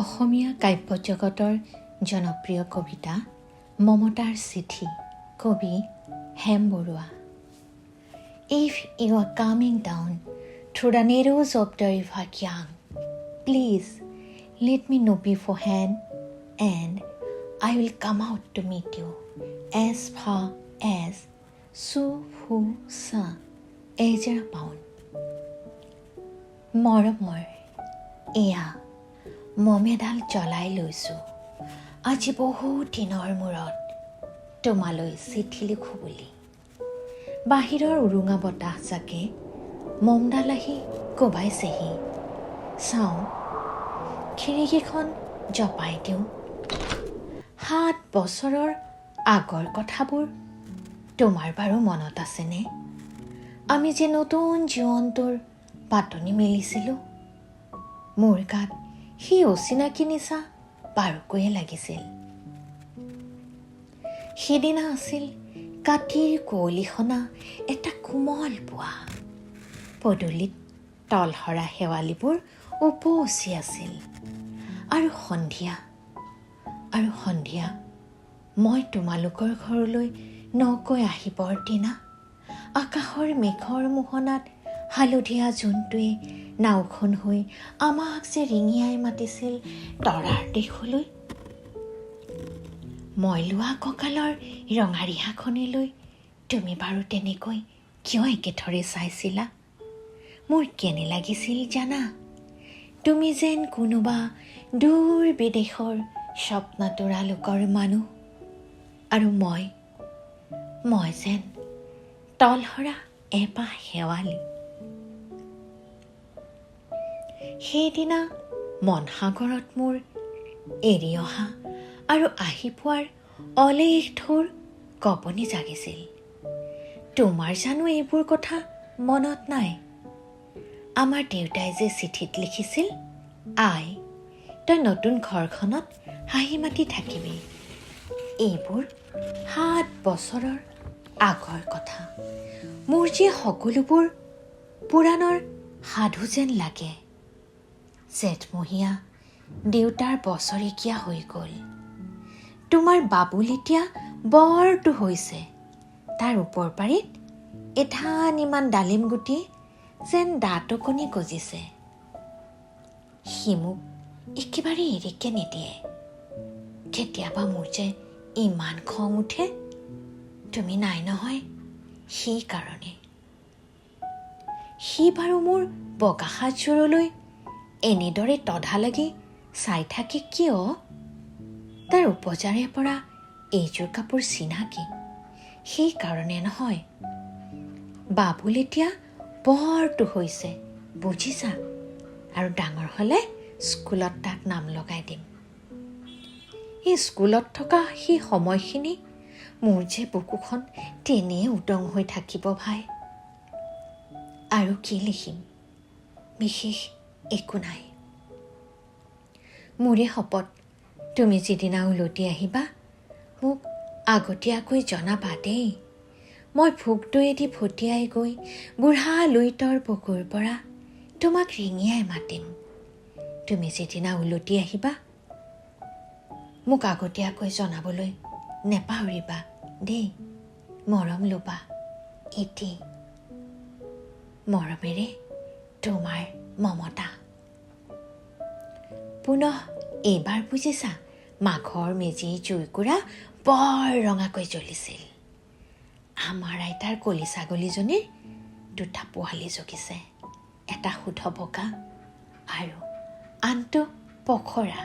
অসমীয়া কাব্য জগতৰ জনপ্ৰিয় কবিতা মমতাৰ চিঠি কবি HemBarua. If you are coming down through the narrows of the river Bhuyan, please let me know beforehand and I will come out to meet you as far as Sufusa Ezra Pound. মৰমৰ এয়া মমেডাল জ্বলাই লৈছোঁ আজি বহু দিনৰ মূৰত তোমালৈ চিঠি লিখো বুলি বাহিৰৰ উৰুঙা বতাহ জাকে মমডাল আহি কোবাইছেহি চাওঁ খিৰিকীখন জপাই দিওঁ 7 বছৰৰ আগৰ কথাবোৰ তোমাৰ বাৰু মনত আছেনে আমি যে নতুন জীৱনটোৰ পাতনি মেলিছিলোঁ মোৰ গাত সি অচিনাকি নিচা বাৰুকৈয়ে লাগিছিল সেইদিনা আছিল কাতিৰ কুঁৱলীখনা এটা কোমল পুৱা পদূলিত তলসৰা শেৱালিবোৰ উপচি আছিল আৰু সন্ধিয়া মই তোমালোকৰ ঘৰলৈ নকৈ আহিবৰ দিনা আকাশৰ মেঘৰ মোহনাত হালধীয়া জোনটোৱে নাওখন হৈ আমাক যে ৰিঙিয়াই মাতিছিল তৰাৰ দেশলৈ মই লোৱা কঁকালৰ ৰঙা ৰিহাখনিলৈ তুমি বাৰু তেনেকৈ কিয় একেথৰে চাইছিলা মোৰ কেনে লাগিছিল জানা তুমি যেন কোনোবা দূৰ বিদেশৰ স্বপ্নতৰা লোকৰ মানুহ আৰু মই যেন তলসৰা এপাহ শেৱালি সেইদিনা মনসাগৰত মোৰ এৰি অহা আৰু আহি পোৱাৰ অলেখ ঠোৰ কঁপনি জাগিছিল তোমাৰ জানো এইবোৰ কথা মনত নাই আমাৰ দেউতাই যে চিঠিত লিখিছিল আই তই নতুন ঘৰখনত হাঁহি মাতি থাকিবি এইবোৰ 7 বছৰৰ আগৰ কথা মোৰ যে সকলোবোৰ পুৰাণৰ সাধু যেন লাগে জেঠমহীয়া দেউতাৰ বছৰেকীয়া হৈ গ'ল তোমাৰ বাবুল এতিয়া বৰটো হৈছে তাৰ ওপৰ পাৰিত এধান ইমান ডালিম গুটি যেন দাঁতকনি গজিছে সি মোক একেবাৰে এৰিকে নিদিয়ে কেতিয়াবা মোৰ যে ইমান খং উঠে তুমি নাই নহয় সেইকাৰণে সি বাৰু মোৰ বগা সাজযোৰলৈ এনেদৰে তধা লাগি চাই থাকে কিয় তাৰ উপজাৰে পৰা এইযোৰ কাপোৰ চিনাকি সেইকাৰণে নহয় বাবুল এতিয়া বৰটো হৈছে বুজিছা আৰু ডাঙৰ হ'লে স্কুলত তাক নাম লগাই দিম এই স্কুলত থকা সেই সময়খিনি মোৰ যে বুকুখন তেনেই উদং হৈ থাকিব ভাই আৰু কি লিখিম বিশেষ একো নাই মোৰে শপত তুমি যিদিনা উলটি আহিবা মোক আগতীয়াকৈ জনাবা দেই মই ভোগ দৈয়েদি ফটিয়াই গৈ বুঢ়া লুইতৰ বুকুৰ পৰা তোমাক ৰিঙিয়াই মাতিম তুমি যিদিনা উলটি আহিবা মোক আগতীয়াকৈ জনাবলৈ নেপাহৰিবা দেই মৰম ল'বা এটি মৰমেৰে তোমাৰ মমতা পুনঃ এইবাৰ বুজিছা মাঘৰ মেজি জুইকুৰা বৰ ৰঙাকৈ জ্বলিছিল আমাৰ আইতাৰ কলি ছাগলীজনীৰ 2টা পোৱালি জগিছে এটা শুদ্ধ বগা আৰু আনটো পখৰা